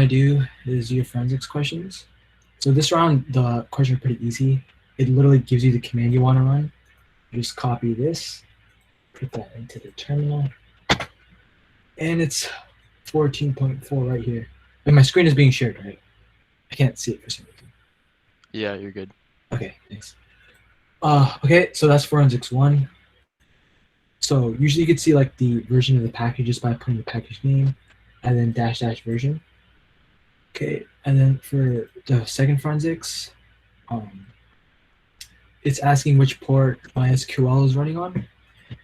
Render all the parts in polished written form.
I do is your forensics questions. So this round, the questions are pretty easy. It literally gives you the command you want to run. You just copy this, put that into the terminal, and it's 14.4 right here. And my screen is being shared, right? I can't see it for some reason. Yeah, you're good. Okay, thanks. Okay, so that's forensics one. So usually you could see like the version of the package just by putting the package name and then dash dash version. Okay, and then for the second forensics, um, it's asking which port MySQL is running on.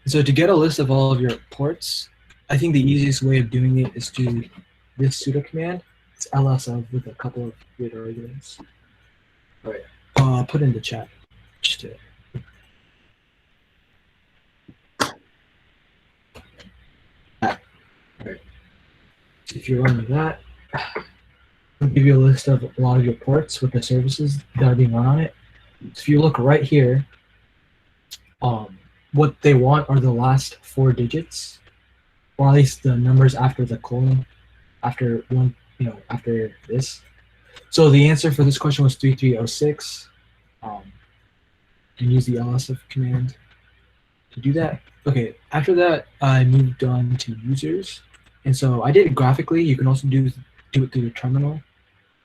So to get a list of all of your ports, I think the easiest way of doing it is to this sudo command. It's lsf with a couple of weird arguments. All right, I'll put in the chat. Just to, all right. So if you're running that, it'll give you a list of a lot of your ports with the services that are being run on it. So if you look right here, what they want are the last 4 digits, or at least the numbers after the colon, after one, after this. So the answer for this question was 3306, and use the lsf command to do that. Okay, after that, I moved on to users, and so I did it graphically. You can also do it through the terminal,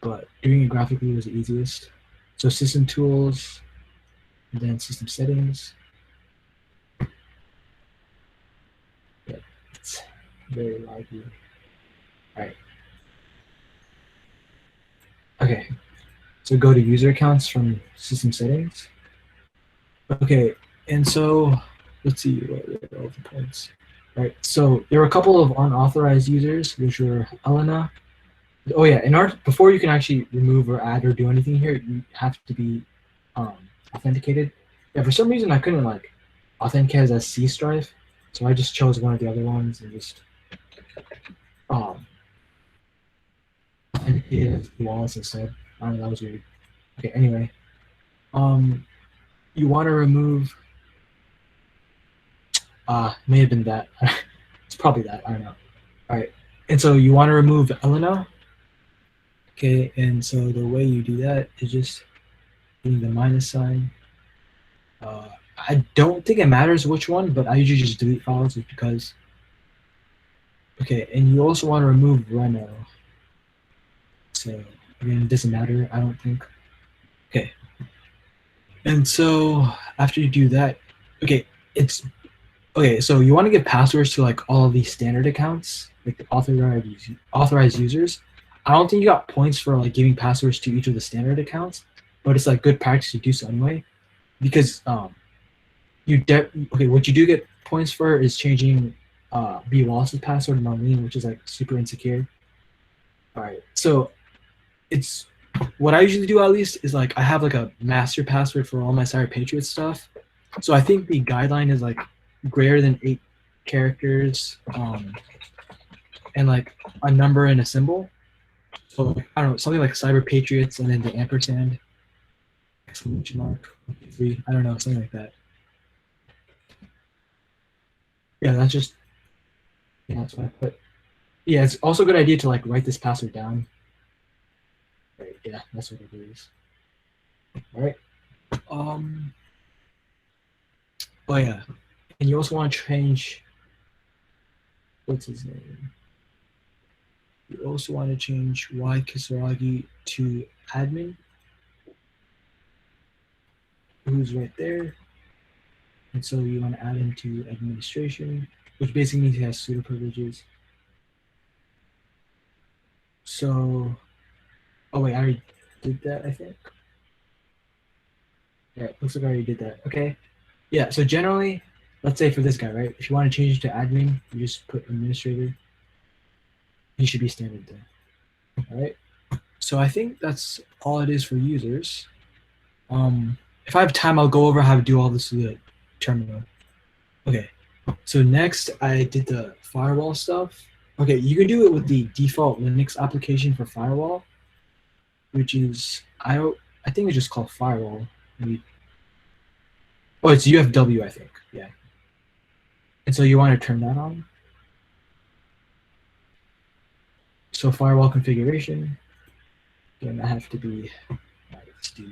but doing it graphically was the easiest. So system tools, and then system settings. Yeah, it's very laggy. All right. Okay, so go to user accounts from system settings. Okay, and so let's see what are all the points. Right, so there were a couple of unauthorized users, which were Elena. Oh yeah, in our before you can actually remove or add or do anything here, you have to be um, authenticated. Yeah, for some reason I couldn't like authenticate as C Strife, so I just chose one of the other ones and just um, authenticated as Wallace instead. I don't know, that was weird. Okay, anyway, um, you want to remove. May have been that. It's probably that. I don't know. All right, and so you want to remove Elena. Okay, and so the way you do that is just doing the minus sign. I don't think it matters which one, but I usually just delete files just because. Okay, and you also want to remove Reno. So again, it doesn't matter, I don't think. Okay, and so after you do that, okay, it's okay. So you want to give passwords to like all of these standard accounts, like the authorized users. I don't think you got points for like giving passwords to each of the standard accounts, but it's like good practice to do so anyway, because okay, what you do get points for is changing B Wallace's password to Marlene, which is like super insecure. All right, so it's what I usually do at least is like I have like a master password for all my Cyber Patriot stuff. So I think the guideline is like greater than 8 characters, and like a number and a symbol. So like, I don't know, something like Cyber Patriots and then the ampersand, exclamation mark, 3. I don't know, something like that. Yeah, that's just that's what I put. Yeah, it's also a good idea to like write this password down. Right, yeah, that's what it is. All right. Um. Oh yeah, and you also want to change. What's his name? You also want to change Y Kisaragi to admin, who's right there, and so you want to add him to administration, which basically means he has pseudo privileges. So, oh wait, I already did that. I think. Yeah, looks like I already did that. Okay. Yeah. So generally, let's say for this guy, right? If you want to change it to admin, you just put administrator. He should be standard there. All right. So I think that's all it is for users. If I have time, I'll go over how to do all this with the terminal. Okay. So next, I did the firewall stuff. Okay, you can do it with the default Linux application for firewall, which is I think it's just called firewall. Maybe. Oh, it's UFW, I think. Yeah. And so you want to turn that on. so firewall configuration. Again, that have to be. Let's do.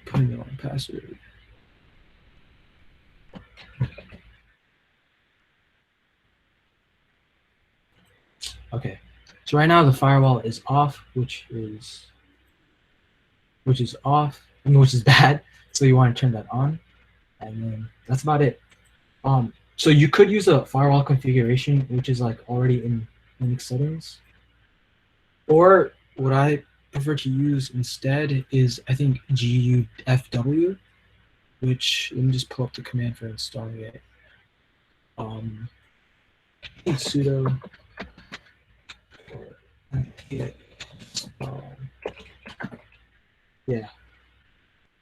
Put in the wrong password. Okay, so right now the firewall is off, which is off, which is bad. So you want to turn that on, and then that's about it. So you could use a firewall configuration, which is like already in Linux settings, or what I prefer to use instead is I think gufw, which let me just pull up the command for installing it. Sudo git yeah.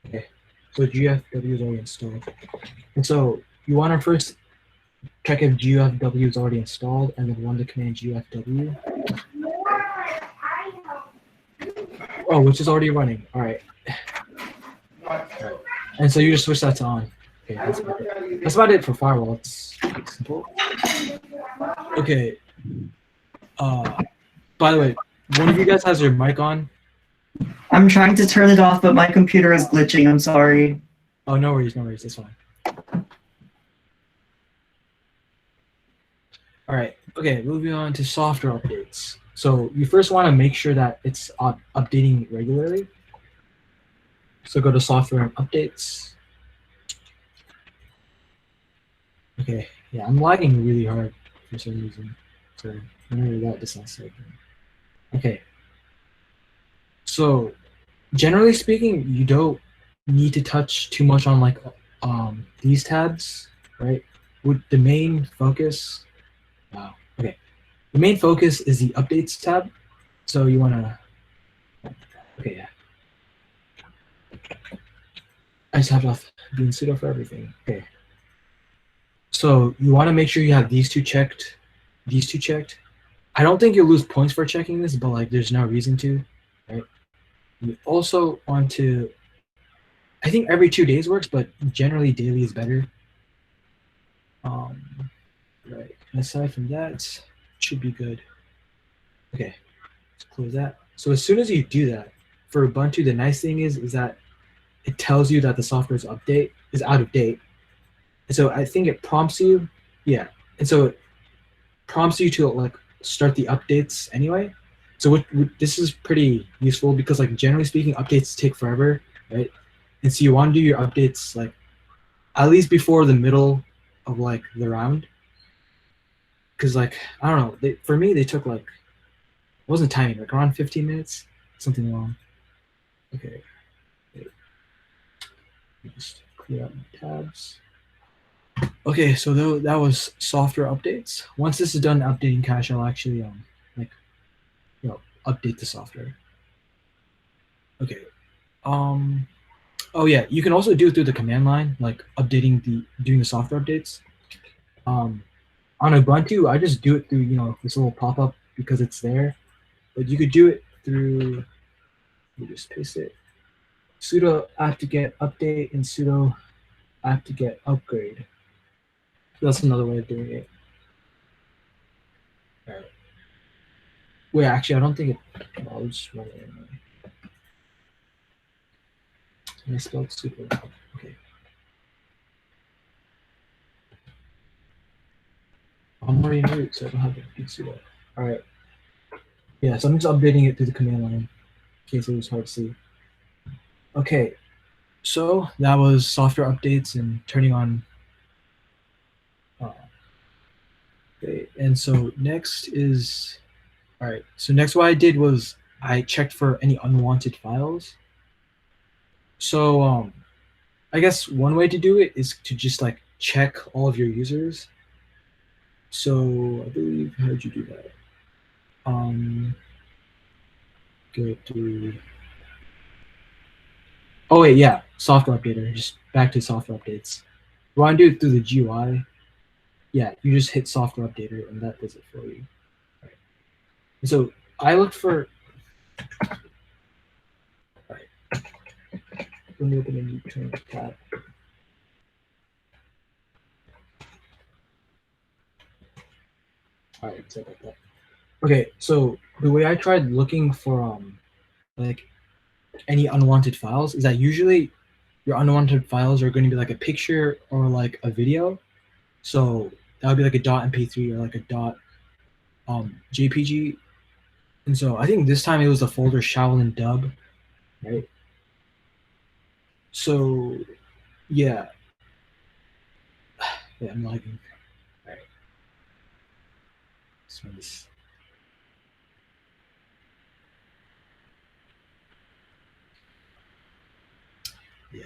Okay. So gufw is already installed, and so you want to first check if gufw is already installed, and then run the command gufw. Oh, which is already running. All right. And so you just switch that to on. Okay, that's about it. That's about it for firewall. It's simple. Okay. By the way, one of you guys has your mic on? I'm trying to turn it off, but my computer is glitching. I'm sorry. Oh, no worries, no worries. That's fine. All right. Okay, moving on to software updates. So you first want to make sure that it's updating regularly. So go to software and updates. Okay. Yeah, I'm lagging really hard for some reason. So whenever that decides to. Okay. So generally speaking, you don't need to touch too much on like these tabs, right? With the main focus. Wow. Okay. The main focus is the updates tab. So you wanna. Okay. Yeah. I just have to be in sudo for everything. Okay. So you want to make sure you have these two checked. These two checked. I don't think you'll lose points for checking this, but like there's no reason to, right? You also want to. I think every 2 days works, but generally daily is better. Right. And aside from that, it should be good. Okay. Let's close that. So as soon as you do that, for Ubuntu, the nice thing is that it tells you that the software's update is out of date. And so I think it prompts you, yeah. And so it prompts you to like start the updates anyway. So this is pretty useful because like generally speaking, updates take forever, right? And so you want to do your updates like at least before the middle of like the round. Cause like, I don't know, for me, they took like, it wasn't tiny, like around 15 minutes, something long. Okay. Just clear out my tabs. Okay, so that was software updates. Once this is done updating cache, I'll actually update the software. Okay. Oh yeah, you can also do it through the command line, like doing the software updates. On Ubuntu, I just do it through this little pop-up because it's there. But you could do it through. Let me just paste it. Sudo apt-get update and sudo apt-get upgrade. That's another way of doing it. All right. Wait, actually, I don't think it. I'll just run it anyway. I spelled sudo. Okay. I'm already in root, so I don't have to do sudo. All right. Yeah, so I'm just updating it through the command line in case it was hard to see. Okay, so that was software updates and turning on. Okay, and so next is, all right. So next, what I did was I checked for any unwanted files. So I guess one way to do it is to just like check all of your users. So I believe, how did you do that? Go to. Oh wait, yeah, software updater. Just back to software updates. You want to do it through the GUI? Yeah, you just hit software updater, and that does it for you. Right. So I looked for. All right. Let me open a new tab. All right, sorry about that. Okay, so the way I tried looking for like any unwanted files is that usually your unwanted files are going to be like a picture or like a video. So that would be like a .mp3 or like a .jpg. And so I think this time it was the folder Shaolin Dub, right? So yeah, yeah, I'm lagging. All right, this one's yeah.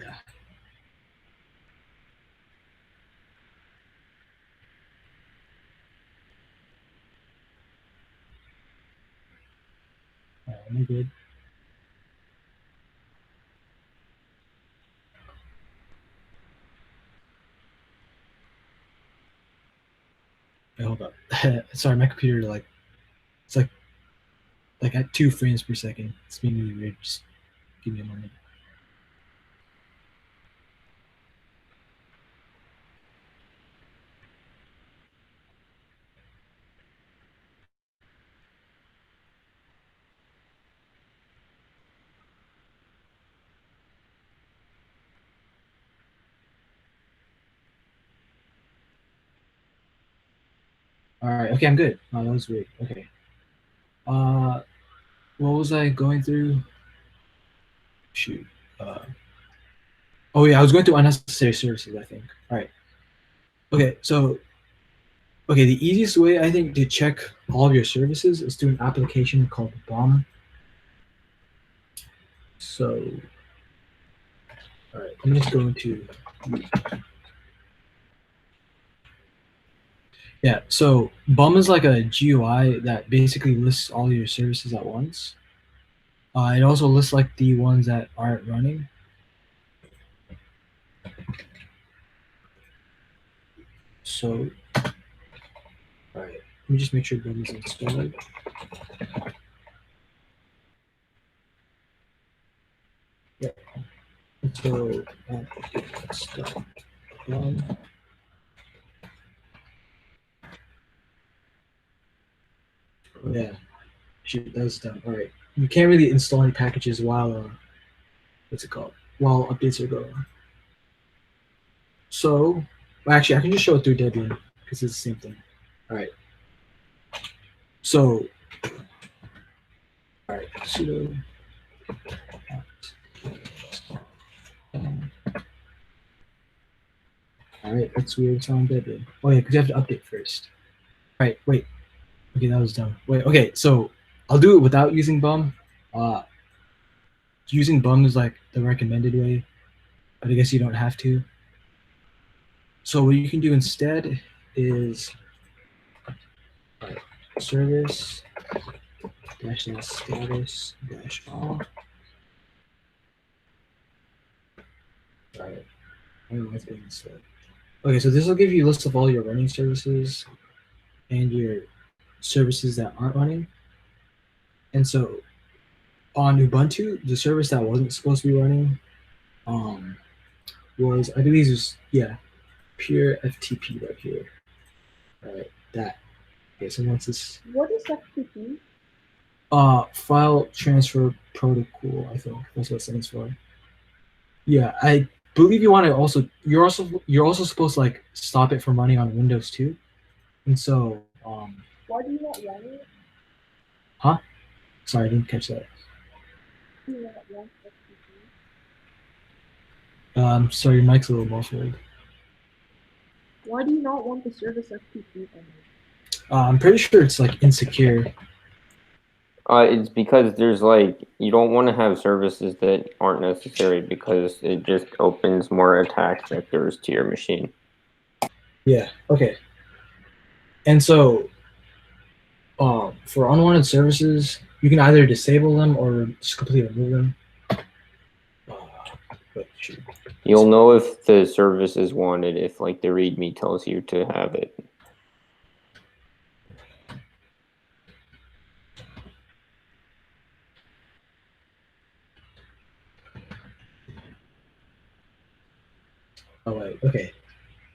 All right, am I good? Wait, hold up. Sorry, my computer it's like at 2 frames per second. It's being really weird. Just give me a moment. All right, okay, I'm good. Oh, that was weird. Okay. Uh, what was I going through? Shoot. Uh, oh yeah, I was going through unnecessary services. I think. All right. Okay, so okay, the easiest way I think to check all of your services is through an application called Bomb. So, all right, let me just go into. Yeah, so Bum is like a GUI that basically lists all your services at once. It also lists like the ones that aren't running. So, all right, let me just make sure Bum is installed. Yeah. So, stop. Yeah, shoot, that was done. All right, you can't really install any packages while what's it called? While updates are going. So, well, actually, I can just show it through Debian because it's the same thing. All right. So, all right, sudo. All right, that's weird. It's on Debian. Oh yeah, because you have to update first. All right, wait. Okay, that was done. Wait. Okay, so I'll do it without using Bum. Uh, using Bum is like the recommended way, but I guess you don't have to. So what you can do instead is service dash status dash all. Right. I don't know what's being said. Okay, so this will give you a list of all your running services and your services that aren't running. And so on Ubuntu, the service that wasn't supposed to be running was, I believe it was, yeah, pure FTP right here. All right, that. Okay, so once this. What is FTP? File transfer protocol, I think that's what it stands for. Yeah, I believe you want to also you're also supposed to like stop it from running on Windows too. And so Why do you not run it? huh? Sorry, I didn't catch that. Do you not want FTP? Sorry, your mic's a little muffled. Why do you not want the service FTP on it? I'm pretty sure it's like insecure. It's because there's like you don't want to have services that aren't necessary because it just opens more attack vectors to your machine. Yeah. Okay. And so, for unwanted services, you can either disable them or just completely remove them. But shoot. You'll know if the service is wanted if like the README tells you to have it. Oh wait, okay.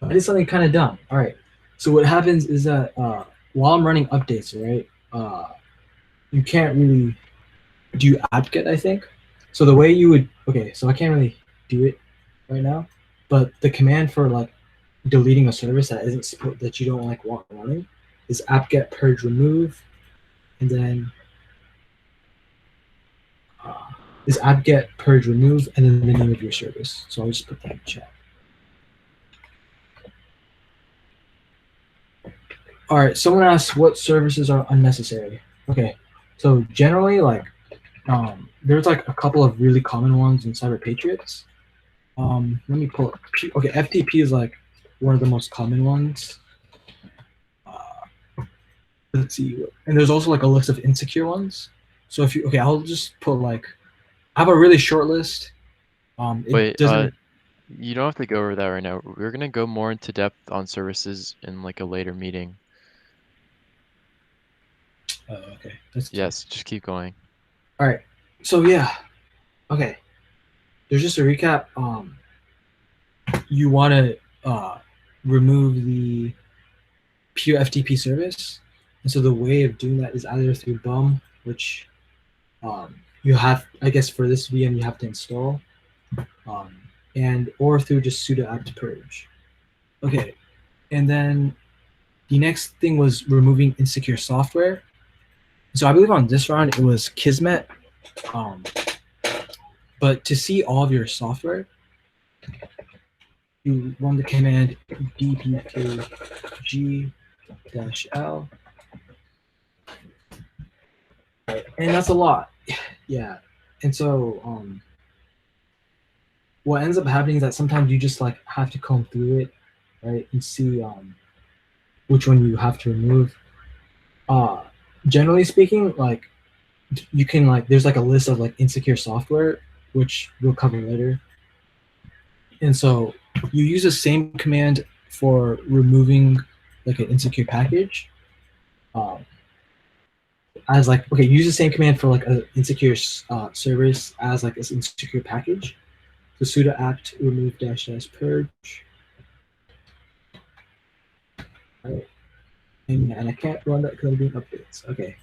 I did something kind of dumb. All right. So what happens is that while I'm running updates, right? You can't really do apt-get, I think. So the way you would, okay, so I can't really do it right now, but the command for like deleting a service that isn't that you don't like want running is apt-get purge remove, and then is apt-get purge remove, and then the name of your service. So I'll just put that in chat. All right, someone asked what services are unnecessary. Okay, so generally, like, there's like a couple of really common ones in Cyber Patriots. Let me pull up. Okay, FTP is like one of the most common ones. Let's see, and there's also like a list of insecure ones. So if you, okay, I'll just put like, I have a really short list. It Wait, doesn't. you don't have to go over that right now. We're gonna go more into depth on services in like a later meeting. Okay, that's Yes, just keep going. all right. So yeah, okay. There's just a recap. You want to remove the pure FTP service, and so the way of doing that is either through bum, which you have, I guess, for this VM you have to install, and or through just sudo apt purge. Okay, and then the next thing was removing insecure software. So I believe on this round it was Kismet. But to see all of your software, you run the command dpkg-l. Right, and that's a lot. Yeah. And so what ends up happening is that sometimes you just like have to comb through it, right, and see which one you have to remove. Generally speaking, like you can like there's like a list of like insecure software which we'll cover later. And so you use the same command for removing like an insecure package. As like, okay, use the same command for like an insecure service as like this insecure package. So sudo apt remove -- purge. Right. And I can't run that because I'm doing updates. Okay.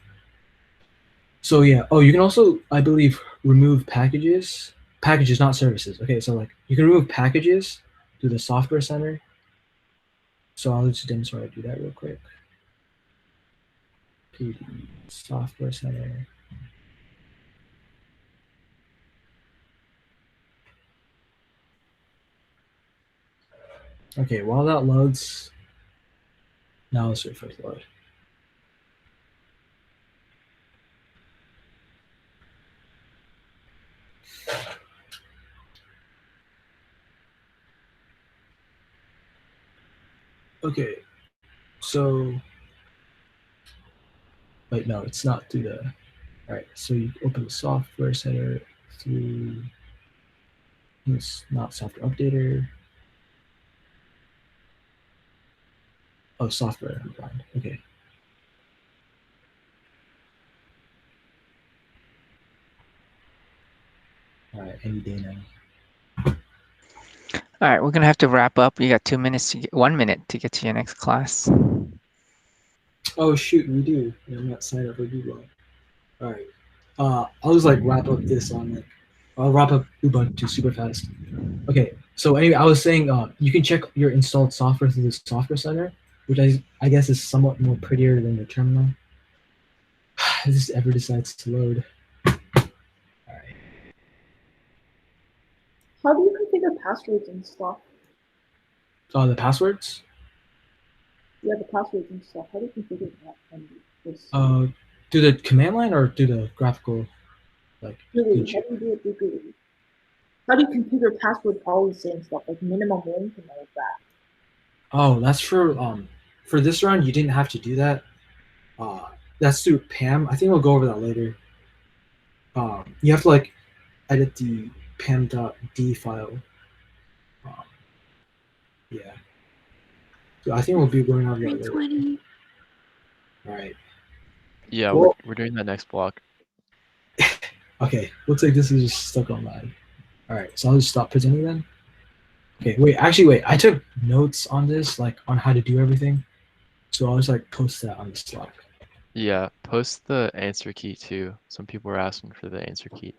So yeah. Oh, you can also, I believe, remove packages. Packages, not services. Okay, so like you can remove packages through the software center. So I'll just demonstrate how to do that real quick. PD software center. Okay, while that loads, now let's wait for it to load. Okay, so wait, no, it's not through the. All right, so you open the software center through. It's not software updater. Oh, software. I'm blind. Okay. All right, any day now. All right, we're gonna have to wrap up. You got 2 minutes to get 1 minute to get to your next class. Oh shoot, we do. Yeah, I'm not signed up for Google. All right. I'll just like wrap up this on like. I'll wrap up Ubuntu super fast. Okay. So anyway, I was saying you can check your installed software through the software center, which I guess is somewhat more prettier than the terminal. If this ever decides to load. All right. How do you configure passwords and stuff? The passwords. Yeah, the passwords and stuff. How do you configure that? And this Through the command line or through the graphical, like. GUI, how do you do it through GUI? How do you configure password policy and stuff like minimum length and all of that? Oh, that's for this round. You didn't have to do that. That's through PAM. I think we'll go over that later. You have to like edit the pam.d file. Yeah. So I think we'll be going over that later. 320. All right. Yeah, Well- we're doing that next block. Okay. Looks like this is just stuck online. All right. So I'll just stop presenting then. Okay. Wait. Actually, wait. I took notes on this, like on how to do everything. So I was like post that on the Slack. Yeah, post the answer key too. Some people are asking for the answer key.